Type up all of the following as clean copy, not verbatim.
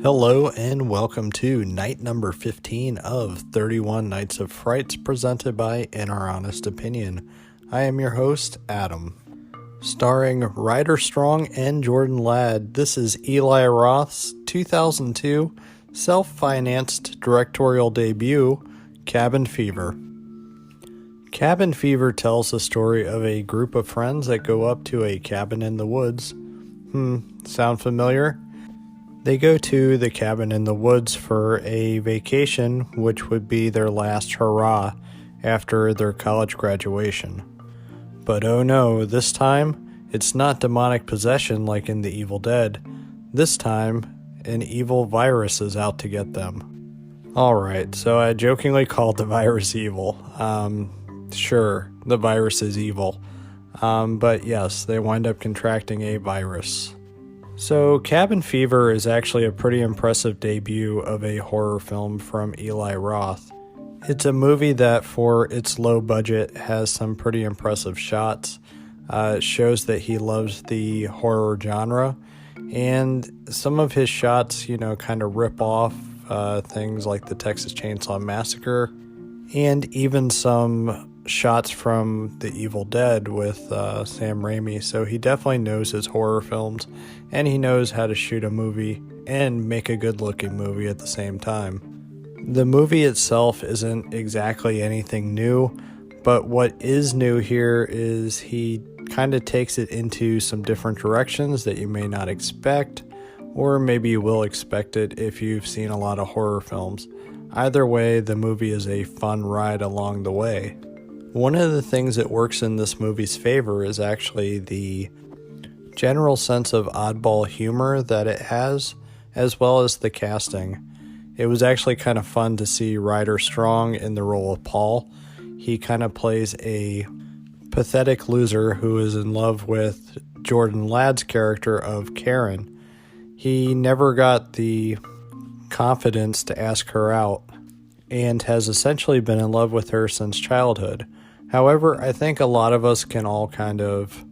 Hello and welcome to night number 15 of 31 Nights of Frights presented by In Our Honest Opinion. I am your host, Adam. Starring Ryder Strong and Jordan Ladd, this is Eli Roth's 2002 self-financed directorial debut, Cabin Fever. Cabin Fever tells the story of a group of friends that go up to a cabin in the woods. Sound familiar? They go to the cabin in the woods for a vacation, which would be their last hurrah after their college graduation. But oh no, this time, it's not demonic possession like in The Evil Dead. This time, an evil virus is out to get them. Alright, so I jokingly called the virus evil. Sure, the virus is evil. But yes, they wind up contracting a virus. So, Cabin Fever is actually a pretty impressive debut of a horror film from Eli Roth. It's a movie that, for its low budget, has some pretty impressive shots. It shows that he loves the horror genre, and some of his shots, kind of rip off things like the Texas Chainsaw Massacre, and even some shots from The Evil Dead with Sam Raimi. So he definitely knows his horror films, and he knows how to shoot a movie and make a good looking movie at the same time. The movie itself isn't exactly anything new, but what is new here is he kind of takes it into some different directions that you may not expect, or maybe you will expect it if you've seen a lot of horror films. Either way, the movie is a fun ride along the way. One of the things that works in this movie's favor is actually the general sense of oddball humor that it has, as well as the casting. It was actually kind of fun to see Ryder Strong in the role of Paul. He kind of plays a pathetic loser who is in love with Jordan Ladd's character of Karen. He never got the confidence to ask her out, and has essentially been in love with her since childhood. However, I think a lot of us can all kind of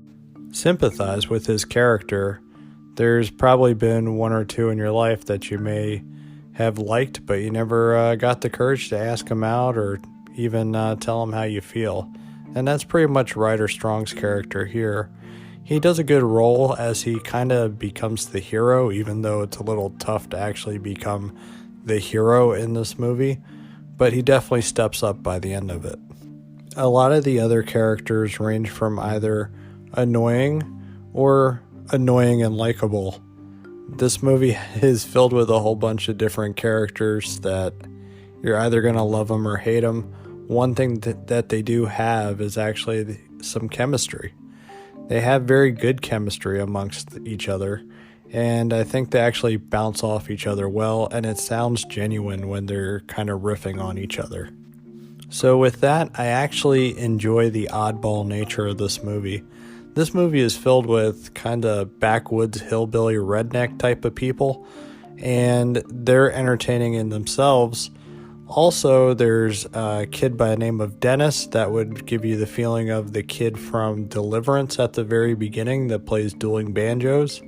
sympathize with his character. There's probably been one or two in your life that you may have liked, but you never got the courage to ask him out or even tell him how you feel. And that's pretty much Ryder Strong's character here. He does a good role as he kind of becomes the hero, even though it's a little tough to actually become the hero in this movie, but he definitely steps up by the end of it. A lot of the other characters range from either annoying or annoying and likable. This movie is filled with a whole bunch of different characters that you're either going to love them or hate them. One thing that they do have is actually some chemistry. They have very good chemistry amongst each other, and I think they actually bounce off each other well, and it sounds genuine when they're kind of riffing on each other. So with that, I actually enjoy the oddball nature of this movie. This movie is filled with kind of backwoods hillbilly redneck type of people, and they're entertaining in themselves. Also, there's a kid by the name of Dennis that would give you the feeling of the kid from Deliverance at the very beginning that plays dueling banjos.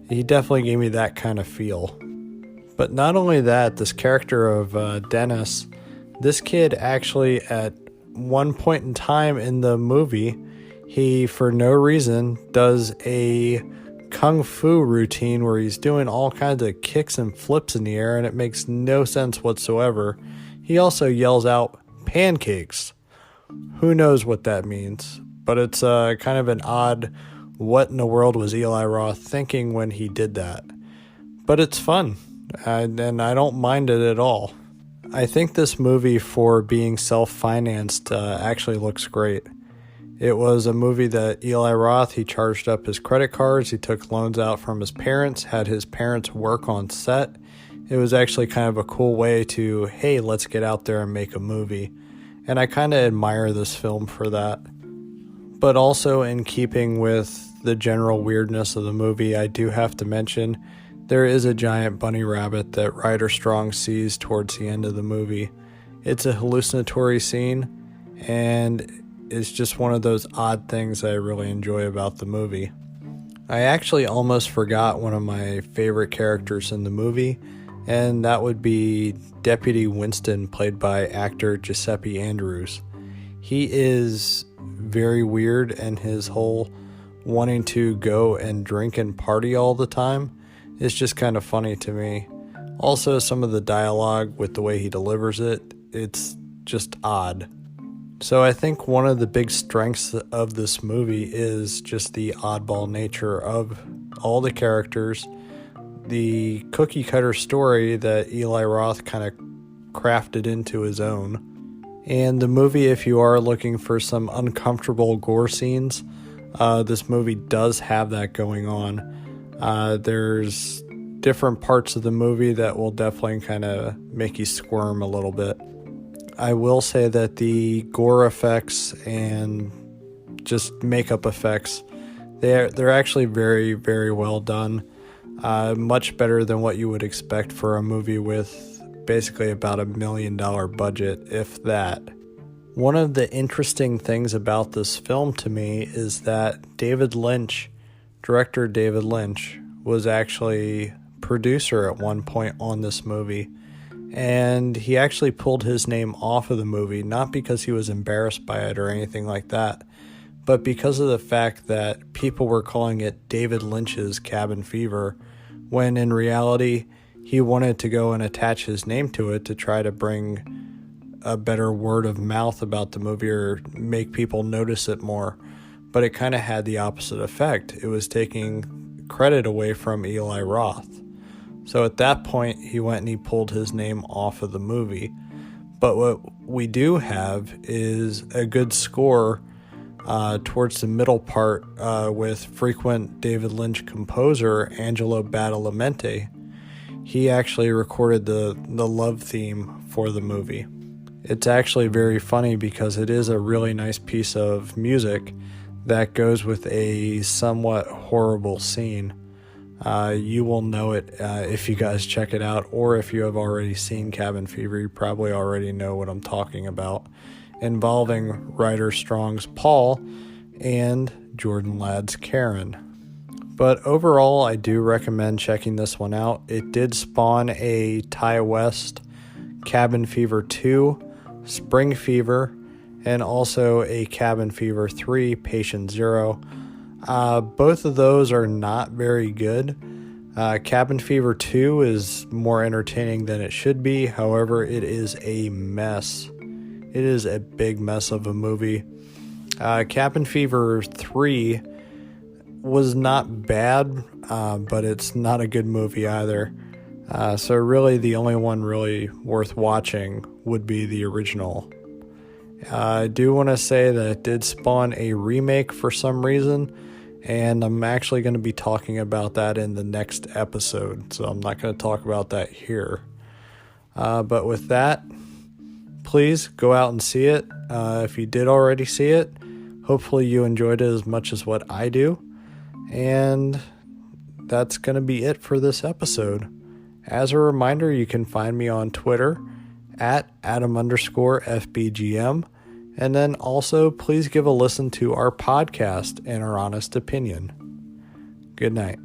He definitely gave me that kind of feel. But not only that, this character of Dennis, this kid actually at one point in time in the movie, he for no reason does a kung fu routine where he's doing all kinds of kicks and flips in the air, and it makes no sense whatsoever. He also yells out pancakes. Who knows what that means, but it's kind of an odd what in the world was Eli Roth thinking when he did that. But it's fun, and I don't mind it at all. I think this movie, for being self-financed, actually looks great. It was a movie that Eli Roth, he charged up his credit cards, he took loans out from his parents, had his parents work on set. It was actually kind of a cool way to, hey, let's get out there and make a movie. And I kind of admire this film for that. But also, in keeping with the general weirdness of the movie, I do have to mention there is a giant bunny rabbit that Ryder Strong sees towards the end of the movie. It's a hallucinatory scene, and is just one of those odd things I really enjoy about the movie. I actually almost forgot one of my favorite characters in the movie, and that would be Deputy Winston, played by actor Giuseppe Andrews. He is very weird, and his whole wanting to go and drink and party all the time is just kind of funny to me. Also, some of the dialogue with the way he delivers it, it's just odd. So I think one of the big strengths of this movie is just the oddball nature of all the characters, the cookie cutter story that Eli Roth kind of crafted into his own. And the movie, if you are looking for some uncomfortable gore scenes, this movie does have that going on. There's different parts of the movie that will definitely kind of make you squirm a little bit. I will say that the gore effects and just makeup effects, they're actually very, very well done. Much better than what you would expect for a movie with basically about $1 million budget, if that. One of the interesting things about this film to me is that director David Lynch, was actually producer at one point on this movie, and he actually pulled his name off of the movie, not because he was embarrassed by it or anything like that, but because of the fact that people were calling it David Lynch's Cabin Fever, when in reality he wanted to go and attach his name to it to try to bring a better word of mouth about the movie or make people notice it more. But it kind of had the opposite effect. It was taking credit away from Eli Roth. So at that point, he went and he pulled his name off of the movie. But what we do have is a good score towards the middle part with frequent David Lynch composer Angelo Badalamenti. He actually recorded the love theme for the movie. It's actually very funny because it is a really nice piece of music that goes with a somewhat horrible scene. You will know it if you guys check it out, or if you have already seen Cabin Fever, you probably already know what I'm talking about, involving Ryder Strong's Paul and Jordan Ladd's Karen. But overall, I do recommend checking this one out. It did spawn a Ty West Cabin Fever 2, Spring Fever, and also a Cabin Fever 3, Patient Zero. Both of those are not very good. Cabin Fever 2 is more entertaining than it should be. However, it is a mess. It is a big mess of a movie. Cabin Fever 3 was not bad, but it's not a good movie either. So really the only one really worth watching would be the original. I do want to say that it did spawn a remake for some reason, and I'm actually going to be talking about that in the next episode, so I'm not going to talk about that here. But with that, please go out and see it. If you did already see it, hopefully you enjoyed it as much as what I do. And that's going to be it for this episode. As a reminder, you can find me on Twitter at Adam_FBGM. And then also, please give a listen to our podcast and our honest opinion. Good night.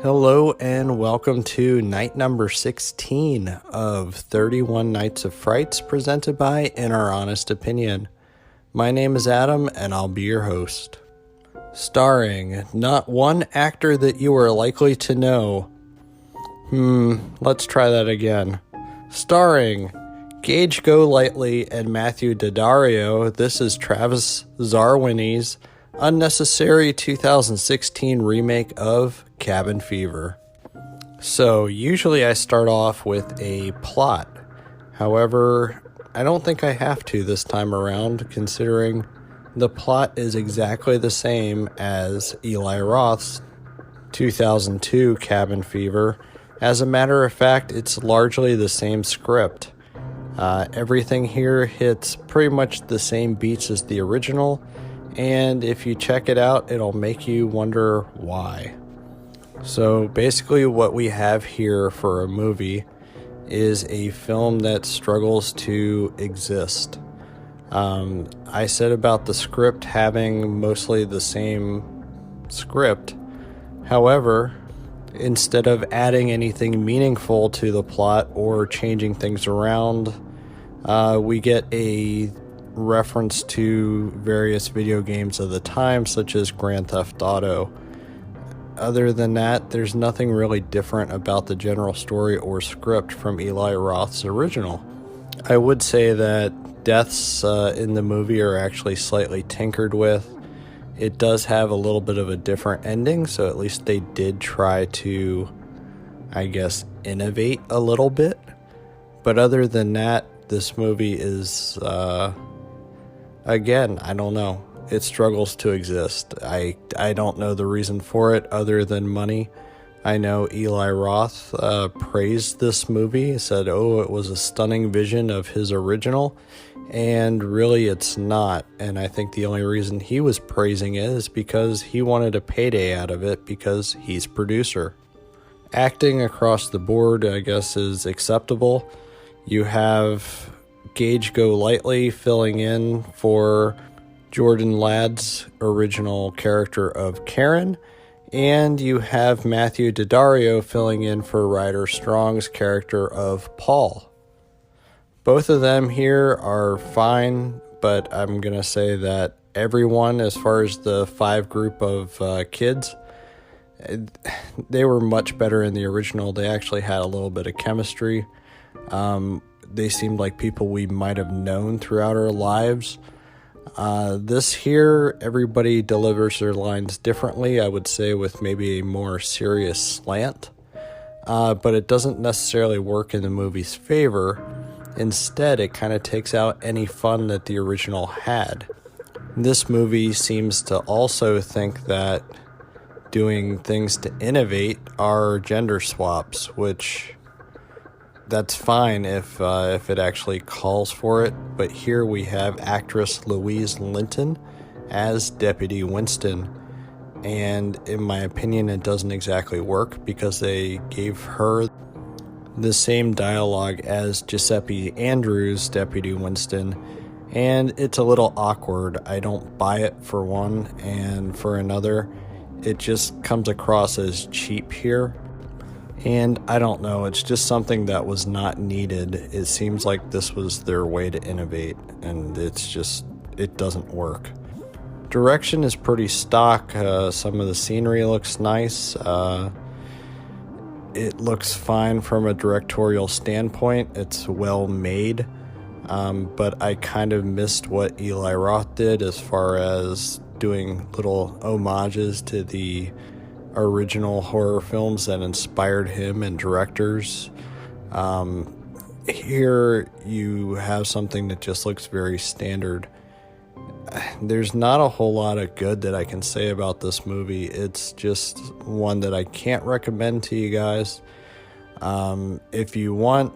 Hello and welcome to night number 16 of 31 Nights of Frights, presented by In Our Honest Opinion. My name is Adam and I'll be your host. Starring not one actor that you are likely to know. Let's try that again. Starring Gage Golightly and Matthew Daddario, this is Travis Zarwini's unnecessary 2016 remake of Cabin Fever. So usually I start off with a plot. However, I don't think I have to this time around, considering the plot is exactly the same as Eli Roth's 2002 Cabin Fever. As a matter of fact, it's largely the same script. Everything here hits pretty much the same beats as the original, and if you check it out, it'll make you wonder why. So basically what we have here for a movie is a film that struggles to exist. I said about the script having mostly the same script. However, instead of adding anything meaningful to the plot or changing things around, we get a reference to various video games of the time, such as Grand Theft Auto. Other than that, there's nothing really different about the general story or script from Eli Roth's original. I would say that deaths in the movie are actually slightly tinkered with. It does have a little bit of a different ending, so at least they did try to, I guess, innovate a little bit. But other than that, this movie is, again, I don't know. It struggles to exist. I don't know the reason for it other than money. I know Eli Roth praised this movie, said, it was a stunning vision of his original, and really it's not. And I think the only reason he was praising it is because he wanted a payday out of it because he's producer. Acting across the board, I guess, is acceptable. You have Gage Golightly filling in for Jordan Ladd's original character of Karen, and you have Matthew Daddario filling in for Ryder Strong's character of Paul. Both of them here are fine, but I'm going to say that everyone, as far as the 5 group of kids, they were much better in the original. They actually had a little bit of chemistry. They seemed like people we might have known throughout our lives. This here, everybody delivers their lines differently, I would say with maybe a more serious slant, but it doesn't necessarily work in the movie's favor. Instead, it kind of takes out any fun that the original had. This movie seems to also think that doing things to innovate are gender swaps, which that's fine if it actually calls for it, but here we have actress Louise Linton as Deputy Winston, and in my opinion it doesn't exactly work because they gave her the same dialogue as Giuseppe Andrews' Deputy Winston, and it's a little awkward. I don't buy it for one, and for another, it just comes across as cheap here. And I don't know, it's just something that was not needed. It seems like this was their way to innovate, and it doesn't work. Direction is pretty stock. Some of the scenery looks nice. It looks fine from a directorial standpoint. It's well made, but I kind of missed what Eli Roth did as far as doing little homages to the original horror films that inspired him and directors. Here you have something that just looks very standard. There's not a whole lot of good that I can say about this movie. It's just one that I can't recommend to you guys. If you want,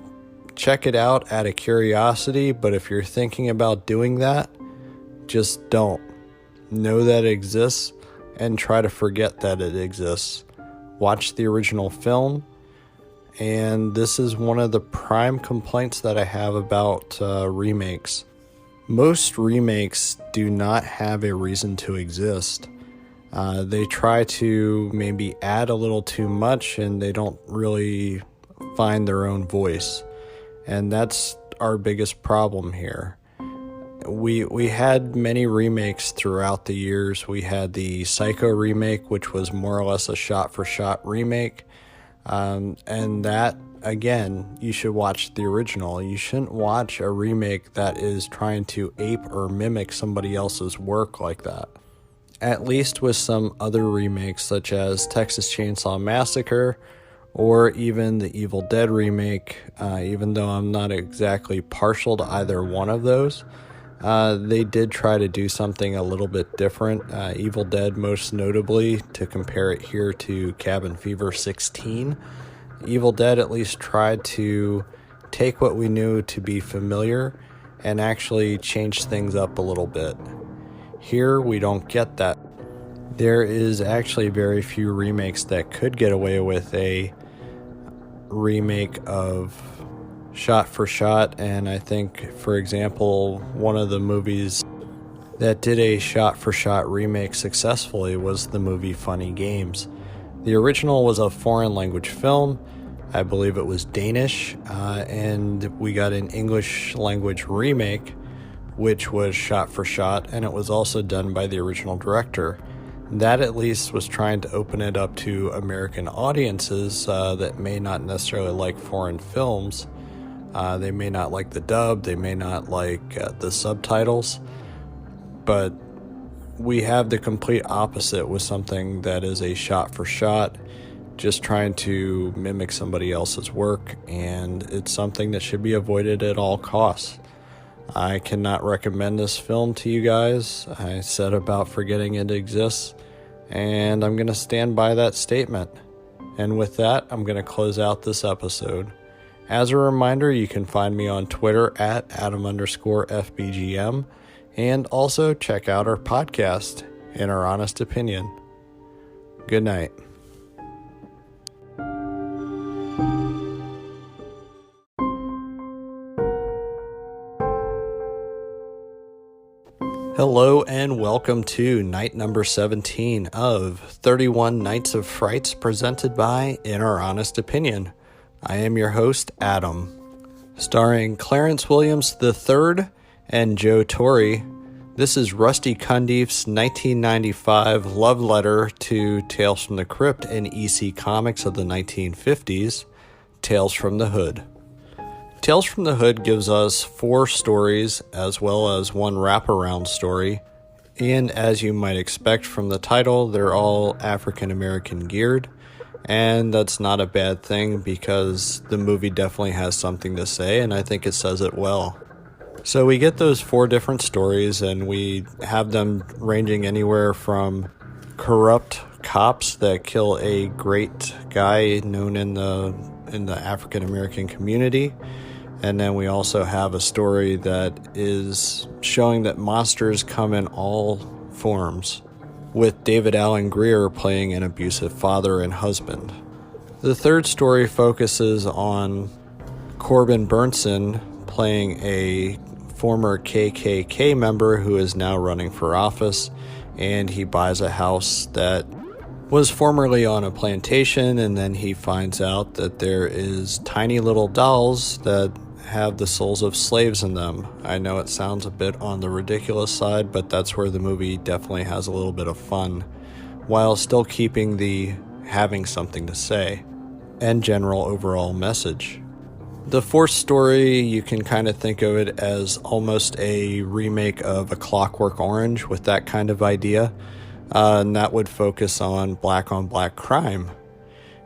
check it out out of curiosity, but if you're thinking about doing that, just don't. Know that it exists and try to forget that it exists. Watch the original film, and this is one of the prime complaints that I have about remakes. Most remakes do not have a reason to exist. They try to maybe add a little too much, and they don't really find their own voice, and that's our biggest problem here. We had many remakes throughout the years. We had the Psycho remake, which was more or less a shot-for-shot remake. And that, again, you should watch the original. You shouldn't watch a remake that is trying to ape or mimic somebody else's work like that. At least with some other remakes, such as Texas Chainsaw Massacre, or even the Evil Dead remake, even though I'm not exactly partial to either one of those. They did try to do something a little bit different. Evil Dead, most notably, to compare it here to Cabin Fever 16. Evil Dead at least tried to take what we knew to be familiar and actually change things up a little bit. Here, we don't get that. There is actually very few remakes that could get away with a remake of shot for shot, and I think, for example, one of the movies that did a shot for shot remake successfully was the movie Funny Games. The original was a foreign language film. I believe it was Danish, and we got an English language remake, which was shot for shot, and it was also done by the original director. That at least was trying to open it up to American audiences that may not necessarily like foreign films. They may not like the dub, they may not like the subtitles, but we have the complete opposite with something that is a shot for shot, just trying to mimic somebody else's work, and it's something that should be avoided at all costs. I cannot recommend this film to you guys. I said about forgetting it exists, and I'm going to stand by that statement. And with that, I'm going to close out this episode. As a reminder, you can find me on Twitter at Adam_FBGM, and also check out our podcast, In Our Honest Opinion. Good night. Hello and welcome to night number 17 of 31 Nights of Frights presented by In Our Honest Opinion. I am your host, Adam. Starring Clarence Williams III and Joe Torre, this is Rusty Cundiff's 1995 love letter to Tales from the Crypt and EC Comics of the 1950s, Tales from the Hood. Tales from the Hood gives us 4 stories as well as 1 wraparound story, and as you might expect from the title, they're all African American geared, and that's not a bad thing because the movie definitely has something to say, and I think it says it well. So we get those 4 different stories, and we have them ranging anywhere from corrupt cops that kill a great guy known in the African American community. And then we also have a story that is showing that monsters come in all forms, with David Alan Grier playing an abusive father and husband. The third story focuses on Corbin Burnson playing a former KKK member who is now running for office, and he buys a house that was formerly on a plantation, and then he finds out that there is tiny little dolls that have the souls of slaves in them. I know it sounds a bit on the ridiculous side, but that's where the movie definitely has a little bit of fun, while still keeping the having something to say and general overall message. The fourth story, you can kind of think of it as almost a remake of A Clockwork Orange with that kind of idea, and that would focus on black crime.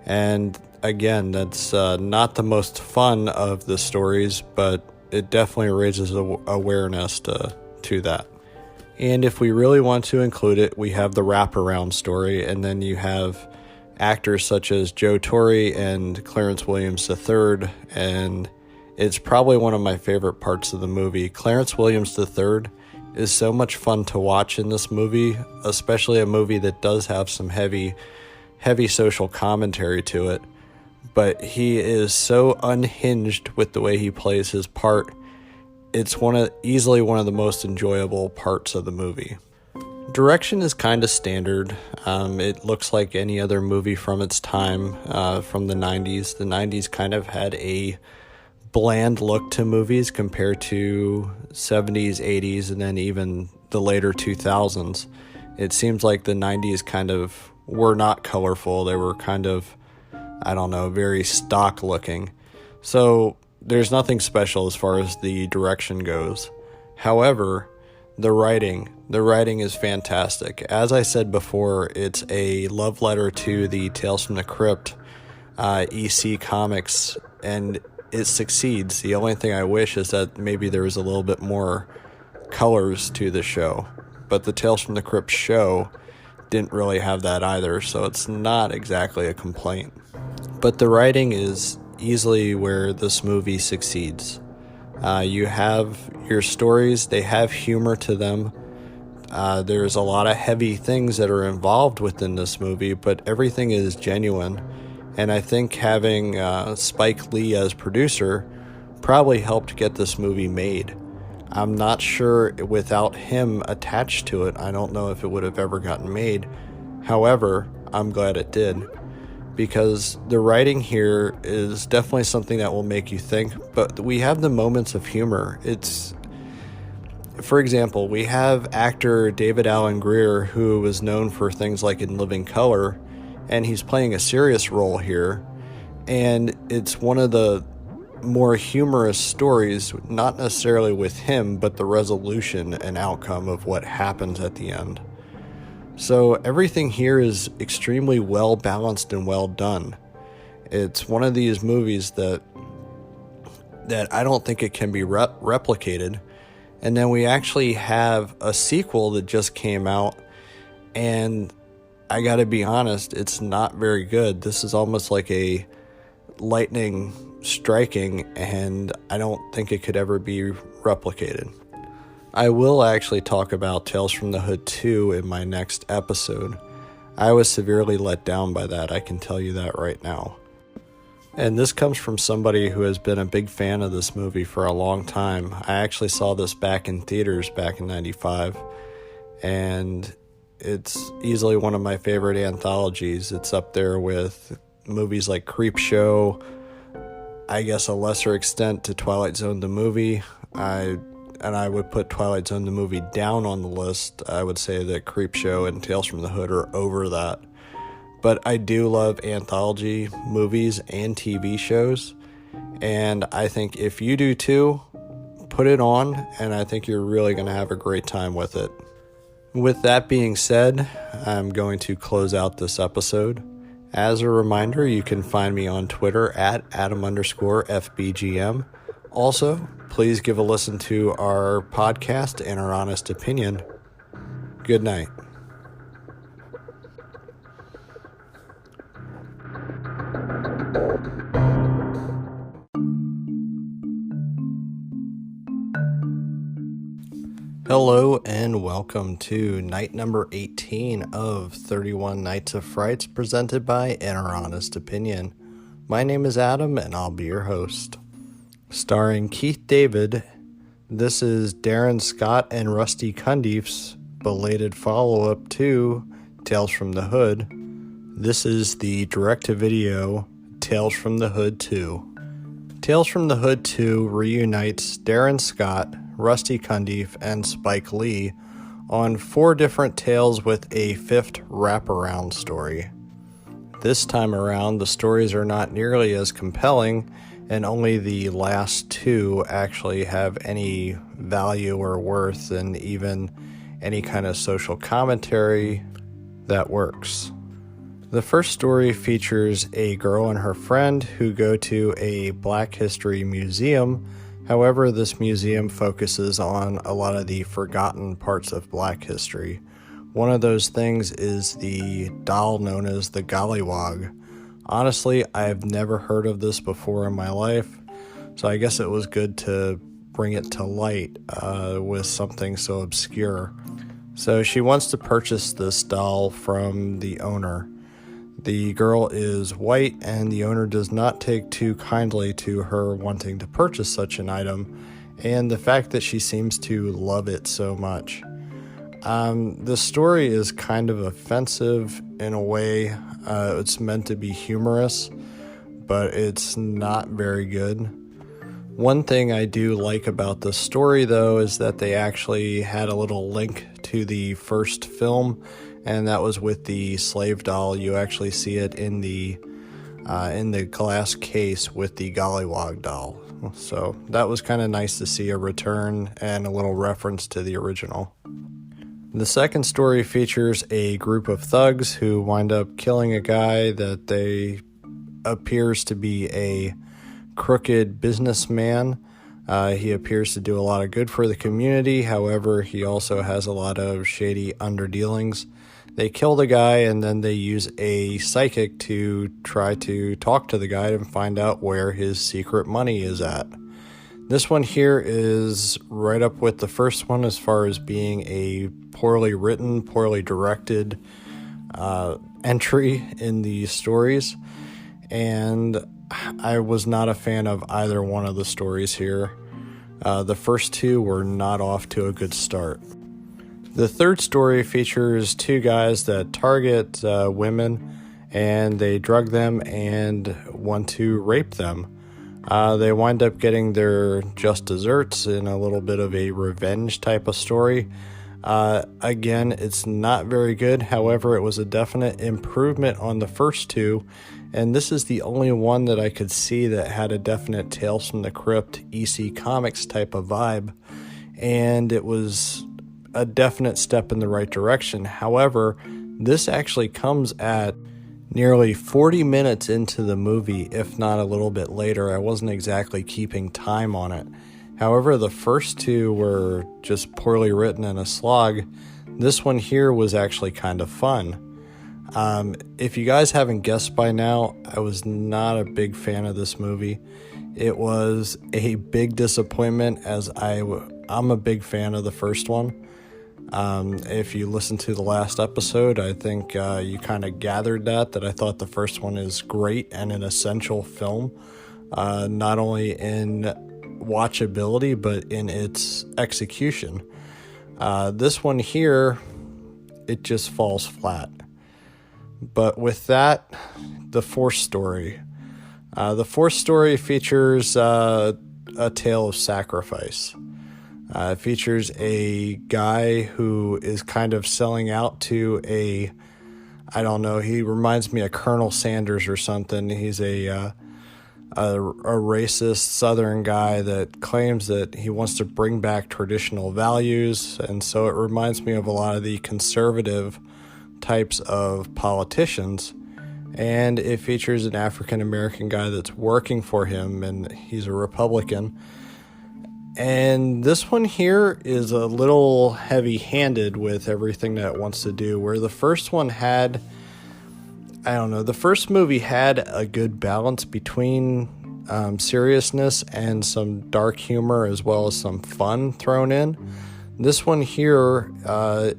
And again, that's not the most fun of the stories, but it definitely raises awareness to that. And if we really want to include it, we have the wraparound story, and then you have actors such as Joe Torre and Clarence Williams III, and it's probably one of my favorite parts of the movie. Clarence Williams III is so much fun to watch in this movie, especially a movie that does have some heavy social commentary to it. But he is so unhinged with the way he plays his part. It's easily one of the most enjoyable parts of the movie. Direction is kind of standard. It looks like any other movie from its time, from the 90s. The 90s kind of had a bland look to movies compared to 70s, 80s, and then even the later 2000s. It seems like the 90s kind of were not colorful. They were kind of, very stock looking. So there's nothing special as far as the direction goes. However, the writing is fantastic. As I said before, it's a love letter to the Tales from the Crypt EC Comics, and it succeeds. The only thing I wish is that maybe there was a little bit more colors to the show, but the Tales from the Crypt show didn't really have that either, so it's not exactly a complaint. But the writing is easily where this movie succeeds. You have your stories, they have humor to them. There's a lot of heavy things that are involved within this movie, but everything is genuine. And I think having Spike Lee as producer probably helped get this movie made. I'm not sure without him attached to it, I don't know if it would have ever gotten made. However, I'm glad it did, because the writing here is definitely something that will make you think, but we have the moments of humor. For example, we have actor David Alan Grier, who was known for things like In Living Color, and he's playing a serious role here, and it's one of the more humorous stories, not necessarily with him, but the resolution and outcome of what happens at the end. So everything here is extremely well balanced and well done. It's one of these movies that I don't think it can be replicated. And then we actually have a sequel that just came out, and I gotta be honest, it's not very good. This is almost like a lightning striking, and I don't think it could ever be replicated. I will actually talk about Tales from the Hood 2 in my next episode. I was severely let down by that, I can tell you that right now. And this comes from somebody who has been a big fan of this movie for a long time. I actually saw this back in theaters back in '95, and it's easily one of my favorite anthologies. It's up there with movies like Creepshow, I guess a lesser extent to Twilight Zone the movie. I would put Twilight Zone the movie down on the list. I would say that Creepshow and Tales from the Hood are over that. But I do love anthology movies and TV shows, and I think if you do too, put it on, and I think you're really going to have a great time with it. With that being said, I'm going to close out this episode. As a reminder, you can find me on Twitter at Adam_FBGM. Also, please give a listen to our podcast and our honest opinion. Good night. Hello and welcome to night number 18 of 31 Nights of Frights, presented by Our Honest Opinion. My name is Adam and I'll be your host. Starring Keith David, this is Darren Scott and Rusty Cundiff's belated follow-up to Tales from the Hood. This is the direct-to-video Tales from the Hood 2. Tales from the Hood 2 reunites Darren Scott, Rusty Cundiff, and Spike Lee on 4 different tales with a 5th wraparound story. This time around, the stories are not nearly as compelling, and only the last 2 actually have any value or worth, and even any kind of social commentary that works. The first story features a girl and her friend who go to a Black History museum. However, this museum focuses on a lot of the forgotten parts of Black history. One of those things is the doll known as the Gollywog. Honestly, I've never heard of this before in my life, so I guess it was good to bring it to light with something so obscure. So she wants to purchase this doll from the owner. The girl is white, and the owner does not take too kindly to her wanting to purchase such an item, and the fact that she seems to love it so much. The story is kind of offensive in a way. It's meant to be humorous, but it's not very good. One thing I do like about the story, though, is that they actually had a little link to the first film, and that was with the slave doll. You actually see it in the glass case with the Gollywog doll. So that was kind of nice to see a return and a little reference to the original. The second story features a group of thugs who wind up killing a guy that they appears to be a crooked businessman. He appears to do a lot of good for the community. However, he also has a lot of shady underdealings. They kill the guy, and then they use a psychic to try to talk to the guy and find out where his secret money is at. This one here is right up with the first one as far as being a poorly written, poorly directed entry in the stories, and I was not a fan of either one of the stories here. The first two were not off to a good start. The third story features two guys that target women, and they drug them and want to rape them. They wind up getting their just desserts in a little bit of a revenge type of story. Again, it's not very good. However, it was a definite improvement on the first two, and this is the only one that I could see that had a definite Tales from the Crypt EC Comics type of vibe, and it was a definite step in the right direction. However, this actually comes at nearly 40 minutes into the movie, if not a little bit later. I wasn't exactly keeping time on it. However, the first two were just poorly written and a slog. This one here was actually kind of fun. If you guys haven't guessed by now, I was not a big fan of this movie. It was a big disappointment, as I'm a big fan of the first one. If you listen to the last episode, I think you kind of gathered that I thought the first one is great and an essential film, not only in watchability but in its execution. This one here, it just falls flat. But with that, the fourth story. The fourth story features a tale of sacrifice. It features a guy who is kind of selling out to I don't know, he reminds me of Colonel Sanders or something. He's a racist Southern guy that claims that he wants to bring back traditional values, and so it reminds me of a lot of the conservative types of politicians. And it features an African American guy that's working for him, and he's a Republican. And this one here is a little heavy-handed with everything that it wants to do, where the first one had, the first movie had a good balance between seriousness and some dark humor as well as some fun thrown in. This one here,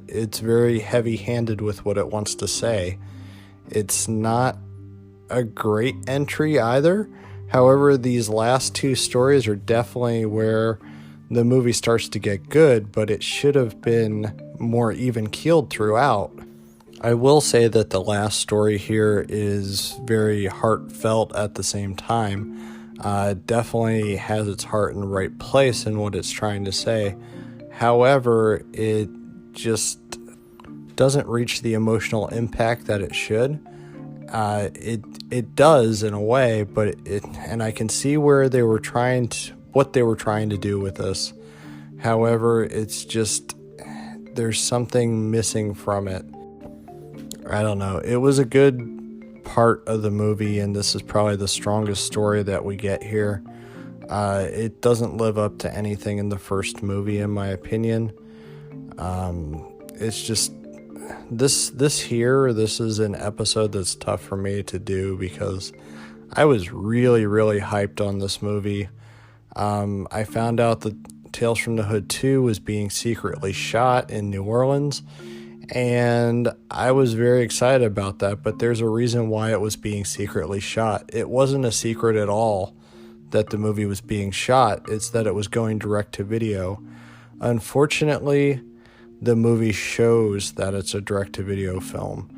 it's very heavy-handed with what it wants to say. It's not a great entry either. However, these last two stories are definitely where the movie starts to get good, but it should have been more even-keeled throughout. I will say that the last story here is very heartfelt at the same time. It definitely has its heart in the right place in what it's trying to say. However, it just doesn't reach the emotional impact that it should. It does in a way, but and I can see where they were what they were trying to do with this. However, it's just, there's something missing from it. I don't know. It was a good part of the movie, and this is probably the strongest story that we get here. It doesn't live up to anything in the first movie, in my opinion. It's just, this is an episode that's tough for me to do because I was really, really hyped on this movie. I found out that Tales from the Hood 2 was being secretly shot in New Orleans, and I was very excited about that, but there's a reason why it was being secretly shot. It wasn't a secret at all that the movie was being shot. It's that it was going direct to video. Unfortunately, the movie shows that it's a direct to video film.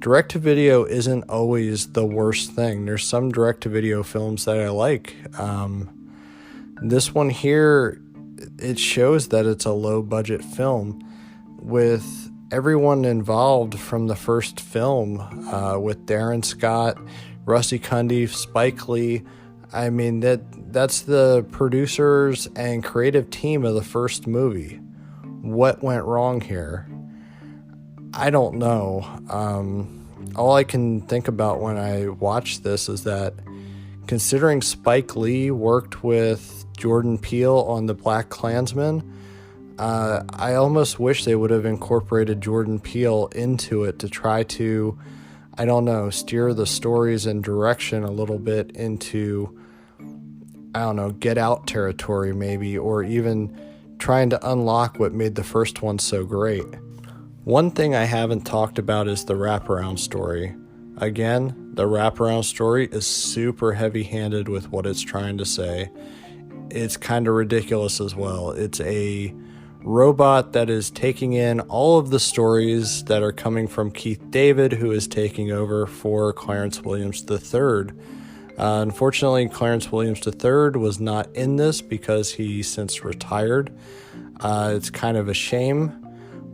Direct to video isn't always the worst thing. There's some direct to video films that I like. This one here, it shows that it's a low budget film with everyone involved from the first film, with Darren Scott, Rusty Cundiff, Spike Lee. I mean, that's the producers and creative team of the first movie. What went wrong here? I don't know. All I can think about when I watch this is that, considering Spike Lee worked with Jordan Peele on The Black Klansman, I almost wish they would have incorporated Jordan Peele into it to try to, steer the stories and direction a little bit into I don't know, Get Out territory maybe, or even trying to unlock what made the first one so great. One thing I haven't talked about is the wraparound story. Again, the wraparound story is super heavy-handed with what it's trying to say. It's kind of ridiculous as well. It's a robot that is taking in all of the stories that are coming from Keith David, who is taking over for Clarence Williams III. Unfortunately, Clarence Williams III was not in this because he since retired. It's kind of a shame,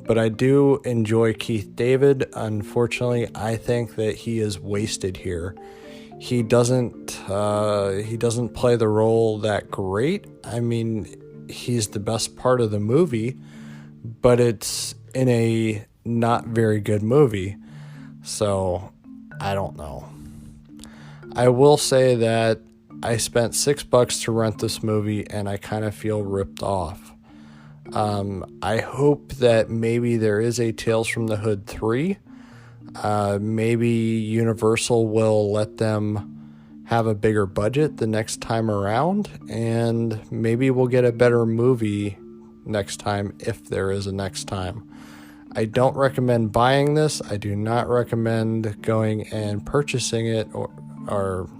but I do enjoy Keith David. Unfortunately, I think that he is wasted here. He doesn't play the role that great. I mean, he's the best part of the movie, but it's in a not very good movie. So, I don't know. I will say that I spent $6 to rent this movie and I kind of feel ripped off. I hope that maybe there is a Tales from the Hood 3. Maybe Universal will let them have a bigger budget the next time around, and maybe we'll get a better movie next time if there is a next time. I don't recommend buying this. I do not recommend going and purchasing it or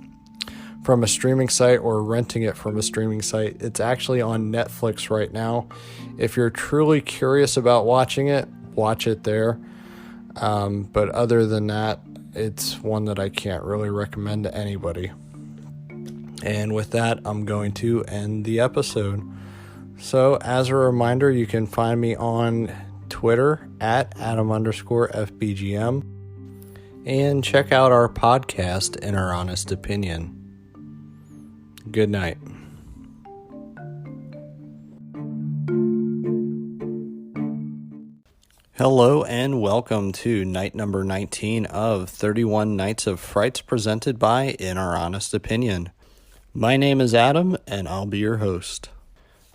from a streaming site or renting it from a streaming site. It's actually on Netflix right now. If you're truly curious about watching it, watch it there. But other than that, it's one that I can't really recommend to anybody. And with that, I'm going to end the episode. So as a reminder, you can find me on Twitter at Adam_FBGM. And check out our podcast, In Our Honest Opinion. Good night. Hello and welcome to night number 19 of 31 Nights of Frights presented by In Our Honest Opinion. My name is Adam and I'll be your host.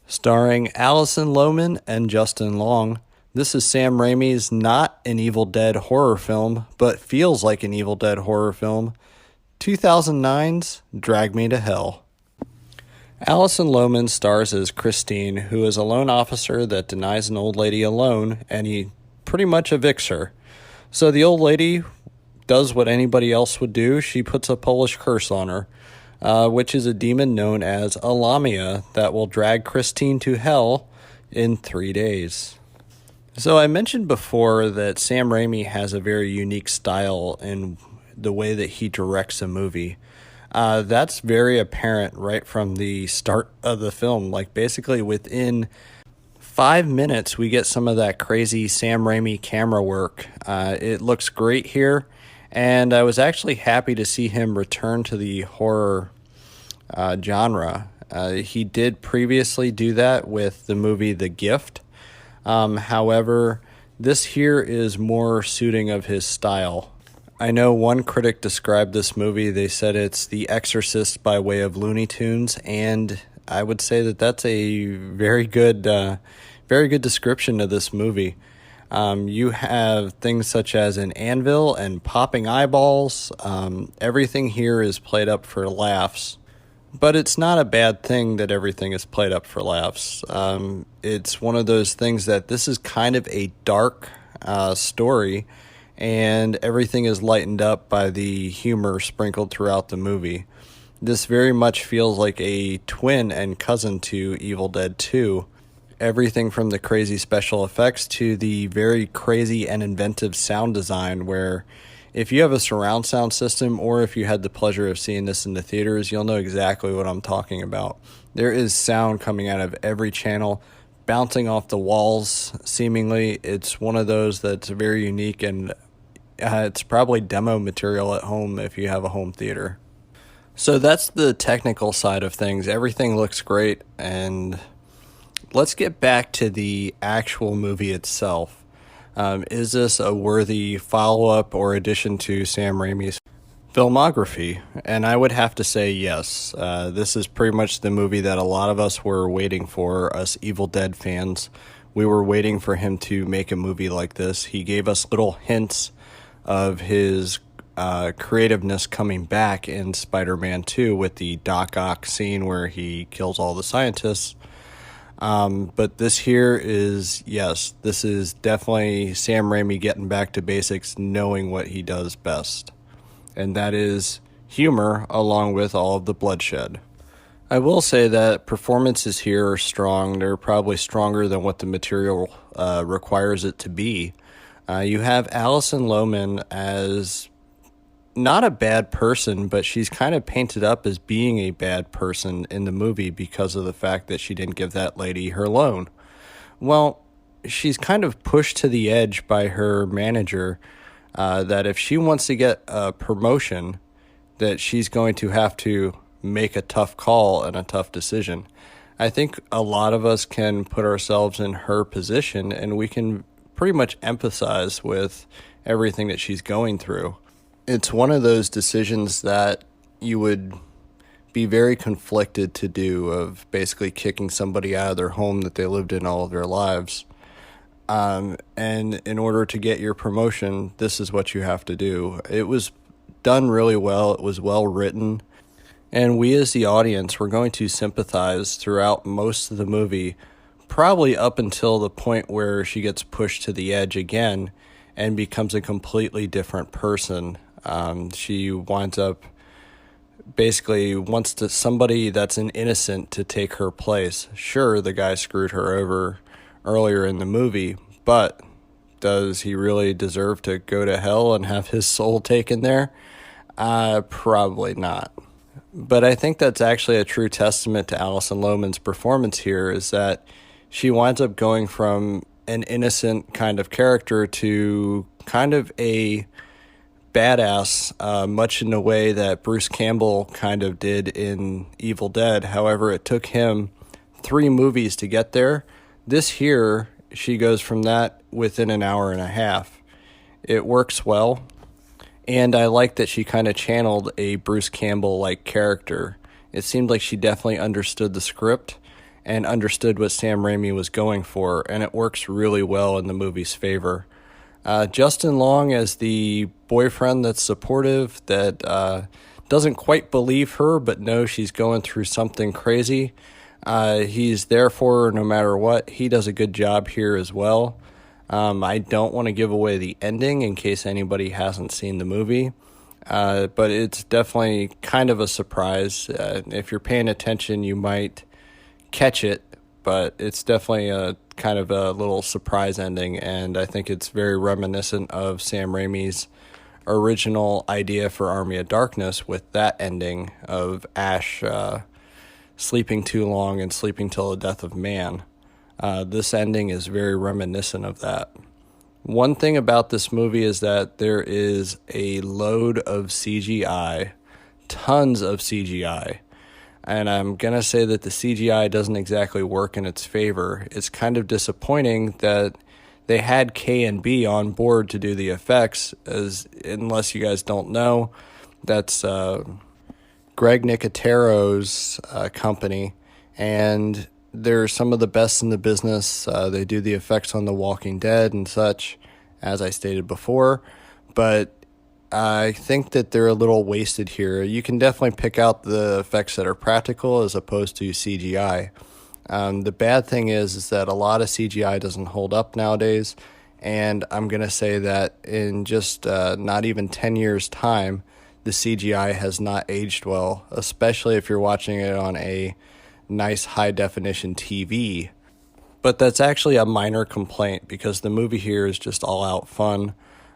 Starring Allison Lohman and Justin Long, this is Sam Raimi's not an Evil Dead horror film, but feels like an Evil Dead horror film, 2009's Drag Me to Hell. Allison Lohman stars as Christine, who is a loan officer that denies an old lady a loan, and he pretty much evicts her. So the old lady does what anybody else would do. She puts a Polish curse on her, which is a demon known as a Lamia that will drag Christine to hell in 3 days. So I mentioned before that Sam Raimi has a very unique style in the way that he directs a movie. That's very apparent right from the start of the film. Like basically within 5 minutes, we get some of that crazy Sam Raimi camera work. It looks great here, and I was actually happy to see him return to the horror genre. He did previously do that with the movie The Gift. However, this here is more suiting of his style. I know one critic described this movie, they said it's The Exorcist by way of Looney Tunes, and I would say that that's a very good description of this movie. You have things such as an anvil and popping eyeballs. Everything here is played up for laughs. But it's not a bad thing that everything is played up for laughs. It's one of those things that this is kind of a dark story, and everything is lightened up by the humor sprinkled throughout the movie. This very much feels like a twin and cousin to Evil Dead 2. Everything from the crazy special effects to the very crazy and inventive sound design, where if you have a surround sound system or if you had the pleasure of seeing this in the theaters, you'll know exactly what I'm talking about. There is sound coming out of every channel, bouncing off the walls, seemingly. It's one of those that's very unique, and it's probably demo material at home if you have a home theater. So that's the technical side of things. Everything looks great, and let's get back to the actual movie itself. Is this a worthy follow-up or addition to Sam Raimi's filmography? And I would have to say yes. This is pretty much the movie that a lot of us were waiting for, us Evil Dead fans. We were waiting for him to make a movie like this. He gave us little hints of his creativeness coming back in Spider-Man 2 with the Doc Ock scene where he kills all the scientists. But this here is, yes, this is definitely Sam Raimi getting back to basics, knowing what he does best. And that is humor along with all of the bloodshed. I will say that performances here are strong. They're probably stronger than what the material requires it to be. You have Alison Lohman as not a bad person, but she's kind of painted up as being a bad person in the movie because of the fact that she didn't give that lady her loan. Well, she's kind of pushed to the edge by her manager that if she wants to get a promotion, that she's going to have to make a tough call and a tough decision. I think a lot of us can put ourselves in her position, and we can pretty much empathize with everything that she's going through. It's one of those decisions that you would be very conflicted to do, of basically kicking somebody out of their home that they lived in all of their lives. And in order to get your promotion, this is what you have to do. It was done really well. It was well written. And we as the audience were going to sympathize throughout most of the movie, probably up until the point where she gets pushed to the edge again and becomes a completely different person. She winds up basically wants to somebody that's an innocent to take her place. Sure, the guy screwed her over earlier in the movie, but does he really deserve to go to hell and have his soul taken there? Probably not. But I think that's actually a true testament to Alison Lohman's performance here, is that she winds up going from an innocent kind of character to kind of a badass, much in the way that Bruce Campbell kind of did in Evil Dead. However, it took him 3 movies to get there. This here, she goes from that within an hour and a half. It works well. And I like that she kind of channeled a Bruce Campbell-like character. It seemed like she definitely understood the script and understood what Sam Raimi was going for, and it works really well in the movie's favor. Justin Long as the boyfriend that's supportive, that doesn't quite believe her, but knows she's going through something crazy. He's there for her no matter what. He does a good job here as well. I don't want to give away the ending in case anybody hasn't seen the movie, but it's definitely kind of a surprise. If you're paying attention, you might catch it, but it's definitely a kind of a little surprise ending, and I think it's very reminiscent of Sam Raimi's original idea for Army of Darkness, with that ending of Ash sleeping too long and sleeping till the death of man. This ending is very reminiscent of that. One thing about this movie is that there is a load of CGI, tons of CGI. And I'm going to say that the CGI doesn't exactly work in its favor. It's kind of disappointing that they had K&B on board to do the effects, as unless you guys don't know, that's Greg Nicotero's company, and they're some of the best in the business. They do the effects on The Walking Dead and such, as I stated before, but I think that they're a little wasted here. You can definitely pick out the effects that are practical as opposed to CGI. The bad thing is that a lot of CGI doesn't hold up nowadays, and I'm going to say that in just not even 10 years' time, the CGI has not aged well, especially if you're watching it on a nice high-definition TV. But that's actually a minor complaint, because the movie here is just all-out fun.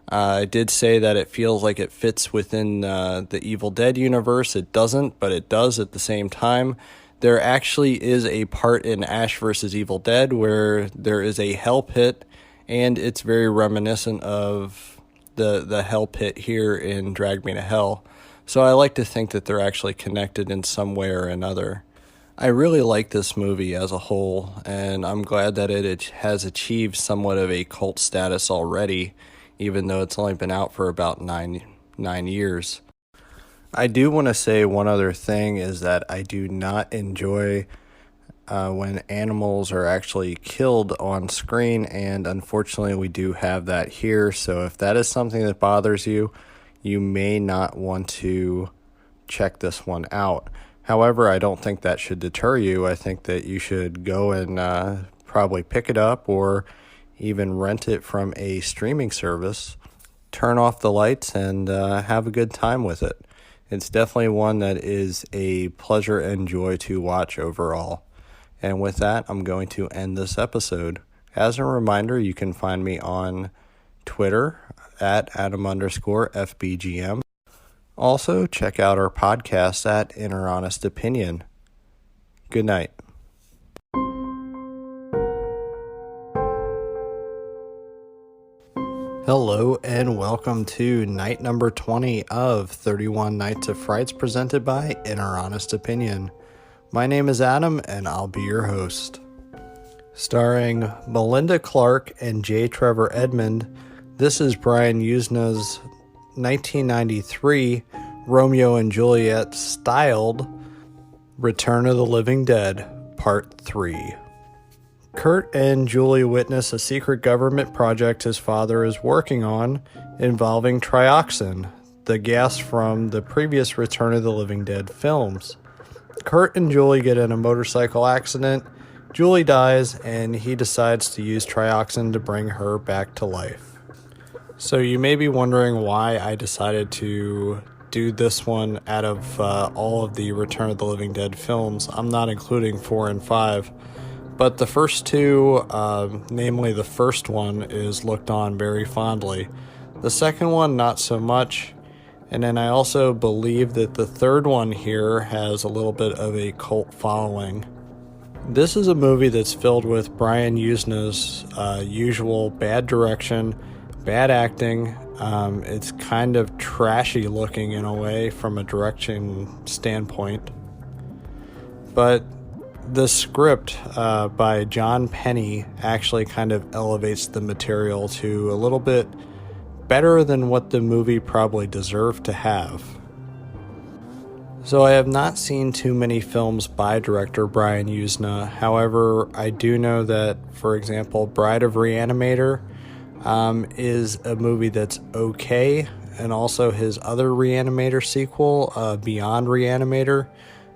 I did say that it feels like it fits within the Evil Dead universe. It doesn't, but it does at the same time. There actually is a part in Ash vs. Evil Dead where there is a hell pit, and it's very reminiscent of the hell pit here in Drag Me to Hell. So I like to think that they're actually connected in some way or another. I really like this movie as a whole, and I'm glad that it has achieved somewhat of a cult status already, even though it's only been out for about nine years. I do want to say one other thing, is that I do not enjoy when animals are actually killed on screen, and unfortunately we do have that here. So if that is something that bothers you, you may not want to check this one out. However, I don't think that should deter you. I think that you should go and probably pick it up or even rent it from a streaming service, turn off the lights, and have a good time with it. It's definitely one that is a pleasure and joy to watch overall. And with that, I'm going to end this episode. As a reminder, you can find me on Twitter at Adam_FBGM. Also, check out our podcast at Inner Honest Opinion. Good night. Hello and welcome to night number 20 of 31 Nights of Frights presented by Inner Honest Opinion. My name is Adam and I'll be your host. Starring Melinda Clarke and J. Trevor Edmond, this is Brian Yuzna's 1993 Romeo and Juliet styled Return of the Living Dead Part 3. Kurt and Julie witness a secret government project his father is working on involving trioxin, the gas from the previous Return of the Living Dead films. Kurt and Julie get in a motorcycle accident, Julie dies, and he decides to use trioxin to bring her back to life. So you may be wondering why I decided to do this one out of all of the Return of the Living Dead films. I'm not including 4 and 5. But the first two, namely the first one, is looked on very fondly. The second one, not so much. And then I also believe that the third one here has a little bit of a cult following. This is a movie that's filled with Brian Yuzna's usual bad direction, bad acting. It's kind of trashy looking in a way from a direction standpoint. But the script by John Penny actually kind of elevates the material to a little bit better than what the movie probably deserved to have. So I have not seen too many films by director Brian Yuzna. However, I do know that, for example, Bride of Reanimator is a movie that's okay, and also his other Reanimator sequel, Beyond Reanimator.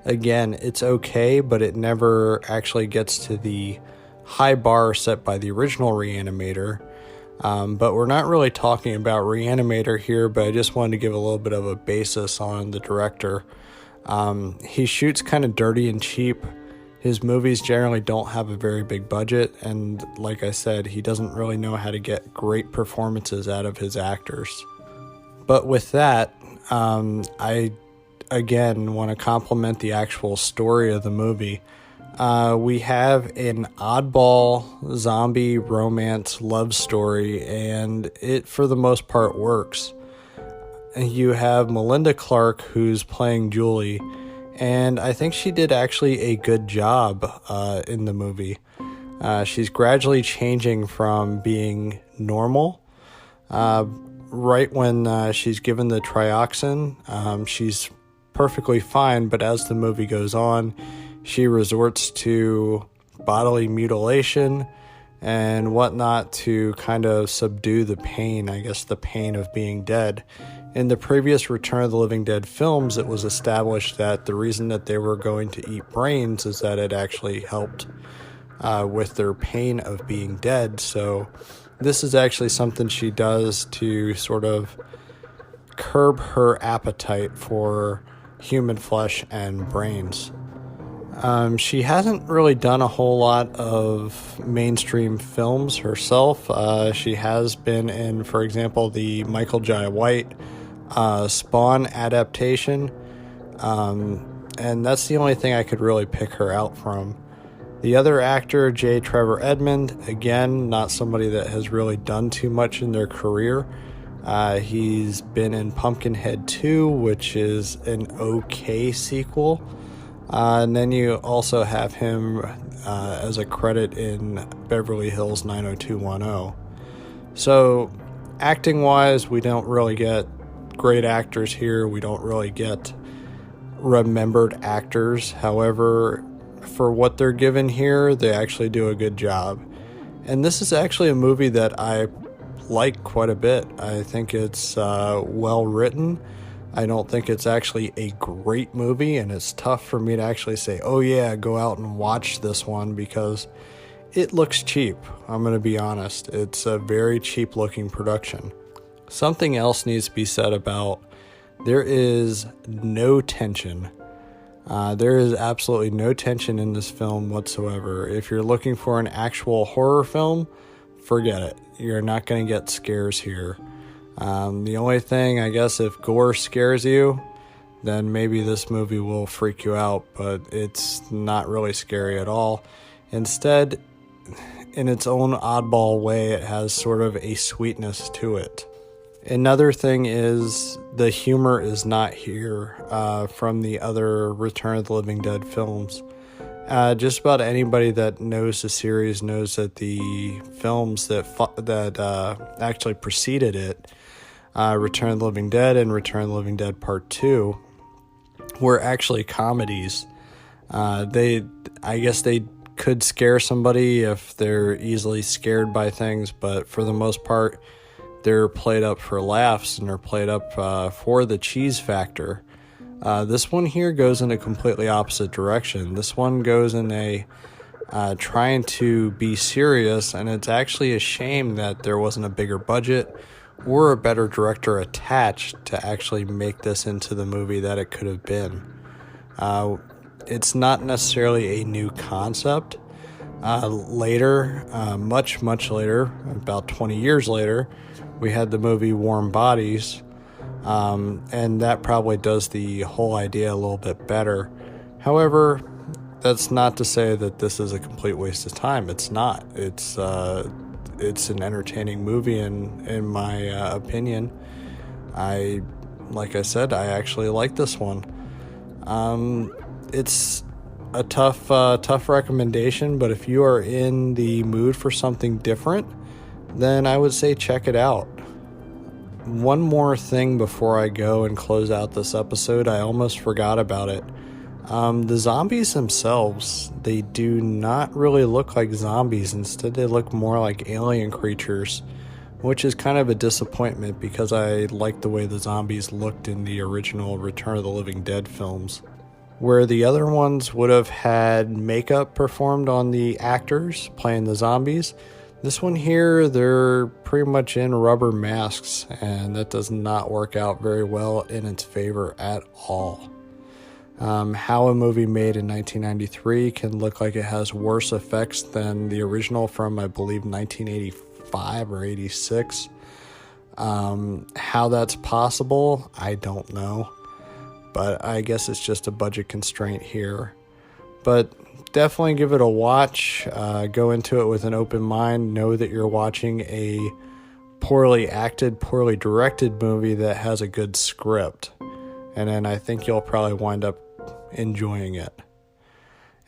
Again, it's okay, but it never actually gets to the high bar set by the original Reanimator. But we're not really talking about Reanimator here, but I just wanted to give a little bit of a basis on the director. He shoots kind of dirty and cheap. His movies generally don't have a very big budget, and like I said, he doesn't really know how to get great performances out of his actors. But with that, I again want to compliment the actual story of the movie. We have an oddball zombie romance love story, and it for the most part works. You have Melinda Clarke, who's playing Julie, and I think she did actually a good job in the movie. She's gradually changing from being normal. Right when she's given the trioxin, she's perfectly fine, but as the movie goes on, she resorts to bodily mutilation and whatnot to kind of subdue the pain, I guess the pain of being dead. In the previous Return of the Living Dead films, it was established that the reason that they were going to eat brains is that it actually helped with their pain of being dead. So this is actually something she does to sort of curb her appetite for human flesh and brains. She hasn't really done a whole lot of mainstream films herself. She has been in, for example, the Michael Jai White Spawn adaptation, and that's the only thing I could really pick her out from. The other actor, J. Trevor Edmond, again, not somebody that has really done too much in their career. He's been in Pumpkinhead 2, which is an okay sequel. And then you also have him as a credit in Beverly Hills 90210. So, acting-wise, we don't really get great actors here. We don't really get remembered actors. However, for what they're given here, they actually do a good job. And this is actually a movie that I like quite a bit. I think it's well written. I don't think it's actually a great movie, and it's tough for me to actually say, oh yeah, go out and watch this one, because it looks cheap. I'm going to be honest. It's a very cheap looking production. Something else needs to be said about there is no tension. There is absolutely no tension in this film whatsoever. If you're looking for an actual horror film, forget it. You're not going to get scares here. The only thing, I guess, if gore scares you, then maybe this movie will freak you out, but it's not really scary at all. Instead, in its own oddball way, it has sort of a sweetness to it. Another thing is the humor is not here from the other Return of the Living Dead films. Just about anybody that knows the series knows that the films that actually preceded it, Return of the Living Dead and Return of the Living Dead Part 2, were actually comedies. I guess they could scare somebody if they're easily scared by things, but for the most part, they're played up for laughs and they're played up for the cheese factor. This one here goes in a completely opposite direction. This one goes in a trying to be serious, and it's actually a shame that there wasn't a bigger budget or a better director attached to actually make this into the movie that it could have been. It's not necessarily a new concept. Later, much later, about 20 years later, we had the movie Warm Bodies, and that probably does the whole idea a little bit better. However, that's not to say that this is a complete waste of time. It's not. It's an entertaining movie in my opinion. Like I said, I actually like this one. It's a tough recommendation, but if you are in the mood for something different, then I would say check it out. One more thing before I go and close out this episode, I almost forgot about it. The zombies themselves, they do not really look like zombies. Instead, they look more like alien creatures, which is kind of a disappointment because I like the way the zombies looked in the original Return of the Living Dead films. Where the other ones would have had makeup performed on the actors playing the zombies, this one here, they're pretty much in rubber masks, and that does not work out very well in its favor at all. How a movie made in 1993 can look like it has worse effects than the original from, I believe, 1985 or 86. How that's possible, I don't know. But I guess it's just a budget constraint here. But definitely give it a watch. Go into it with an open mind. Know that you're watching a poorly acted, poorly directed movie that has a good script. And then I think you'll probably wind up enjoying it.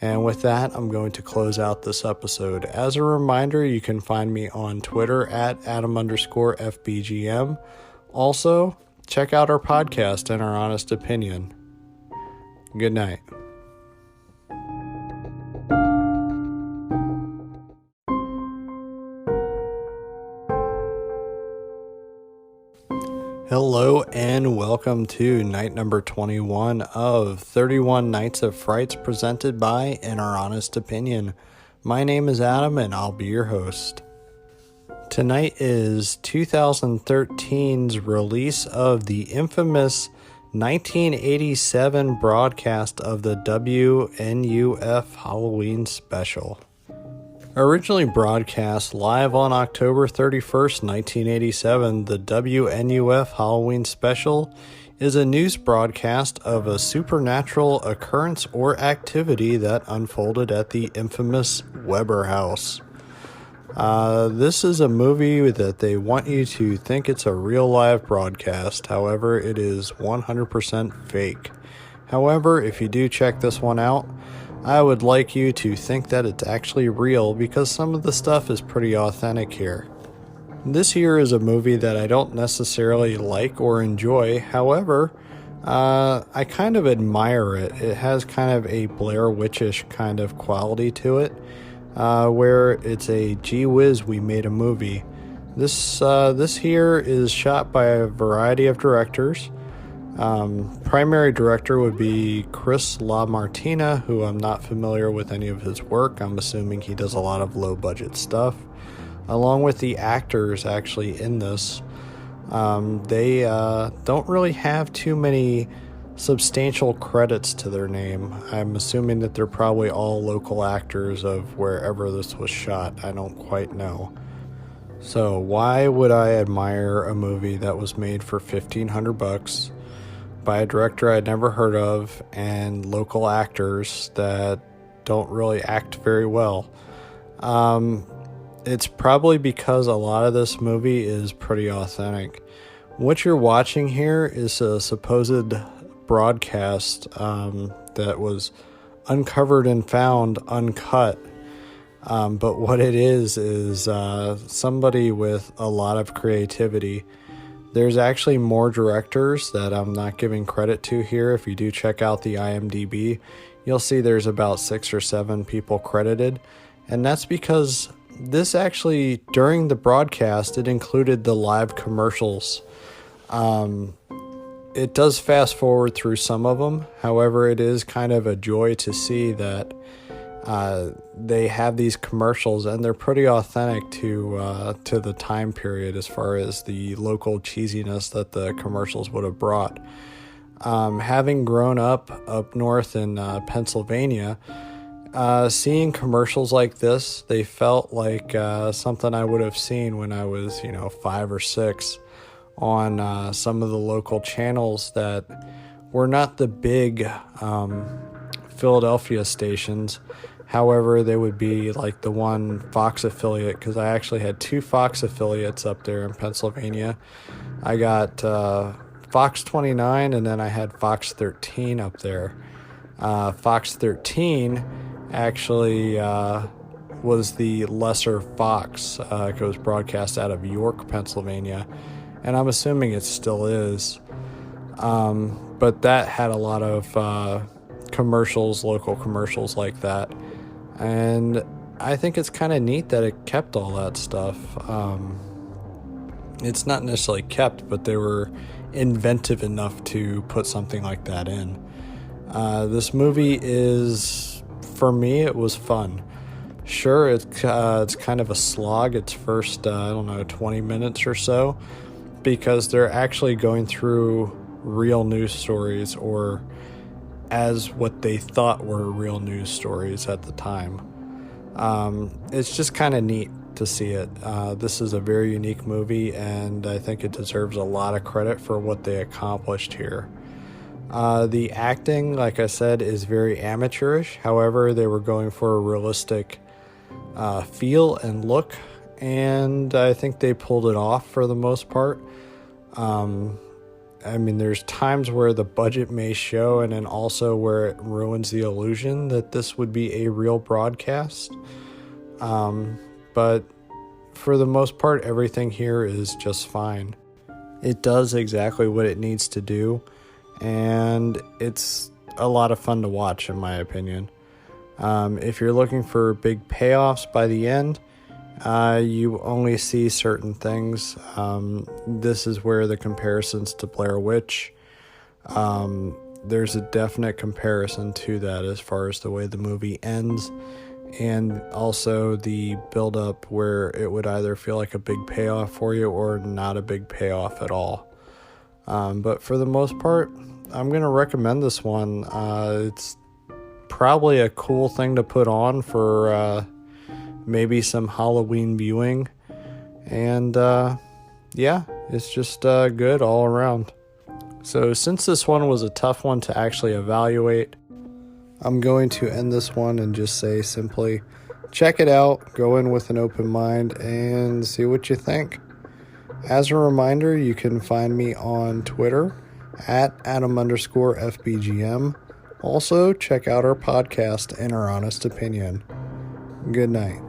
And with that, I'm going to close out this episode. As a reminder, you can find me on Twitter at Adam_FBGM. Also, check out our podcast and our honest opinion. Good night. Hello and welcome to night number 21 of 31 Nights of Frights presented by In Our Honest Opinion. My name is Adam and I'll be your host. Tonight is 2013's release of the infamous 1987 broadcast of the WNUF Halloween Special. Originally broadcast live on October 31st, 1987, the WNUF Halloween Special is a news broadcast of a supernatural occurrence or activity that unfolded at the infamous Weber House. This is a movie that they want you to think it's a real live broadcast. However, it is 100% fake. However, if you do check this one out, I would like you to think that it's actually real because some of the stuff is pretty authentic here. This here is a movie that I don't necessarily like or enjoy. However, I kind of admire it. It has kind of a Blair Witch-ish kind of quality to it, where it's a gee whiz, we made a movie. This here is shot by a variety of directors. Primary director would be Chris LaMartina, who I'm not familiar with any of his work. I'm assuming he does a lot of low-budget stuff. Along with the actors actually in this, they don't really have too many substantial credits to their name. I'm assuming that they're probably all local actors of wherever this was shot. I don't quite know. So why would I admire a movie that was made for $1,500 by a director I'd never heard of and local actors that don't really act very well? It's probably because a lot of this movie is pretty authentic. What you're watching here is a supposed broadcast that was uncovered and found uncut. But what it is somebody with a lot of creativity. There's actually more directors that I'm not giving credit to here. If you do check out the IMDb, you'll see there's about 6 or 7 people credited. And that's because this actually, during the broadcast, it included the live commercials. It does fast forward through some of them. However, it is kind of a joy to see that they have these commercials, and they're pretty authentic to the time period as far as the local cheesiness that the commercials would have brought. Having grown up north in Pennsylvania, seeing commercials like this, they felt like something I would have seen when I was 5 or 6 on some of the local channels that were not the big Philadelphia stations. However, they would be like the one Fox affiliate, because I actually had 2 Fox affiliates up there in Pennsylvania. I got Fox 29, and then I had Fox 13 up there. Fox 13 actually was the lesser Fox. It was broadcast out of York, Pennsylvania, and I'm assuming it still is. But that had a lot of commercials, local commercials like that. And I think it's kind of neat that it kept all that stuff. It's not necessarily kept, but they were inventive enough to put something like that in. This movie is, for me, it was fun. Sure, it's kind of a slog its first, 20 minutes or so, because they're actually going through real news stories, or as what they thought were real news stories at the time. It's just kind of neat to see it. This is a very unique movie, and I think it deserves a lot of credit for what they accomplished here. The acting, like I said, is very amateurish. However, they were going for a realistic feel and look, and I think they pulled it off for the most part. There's times where the budget may show, and then also where it ruins the illusion that this would be a real broadcast. But for the most part, everything here is just fine. It does exactly what it needs to do, and it's a lot of fun to watch, in my opinion. If you're looking for big payoffs by the end, you only see certain things. This is where the comparisons to Blair Witch, there's a definite comparison to that as far as the way the movie ends, and also the build-up where it would either feel like a big payoff for you or not a big payoff at all. But for the most part, I'm going to recommend this one. It's probably a cool thing to put on for maybe some Halloween viewing, and it's just good all around. So since this one was a tough one to actually evaluate, I'm going to end this one and just say simply, check it out, go in with an open mind, and see what you think. As a reminder, you can find me on Twitter at Adam_FBGM. Also, check out our podcast, In Our Honest Opinion. Good night.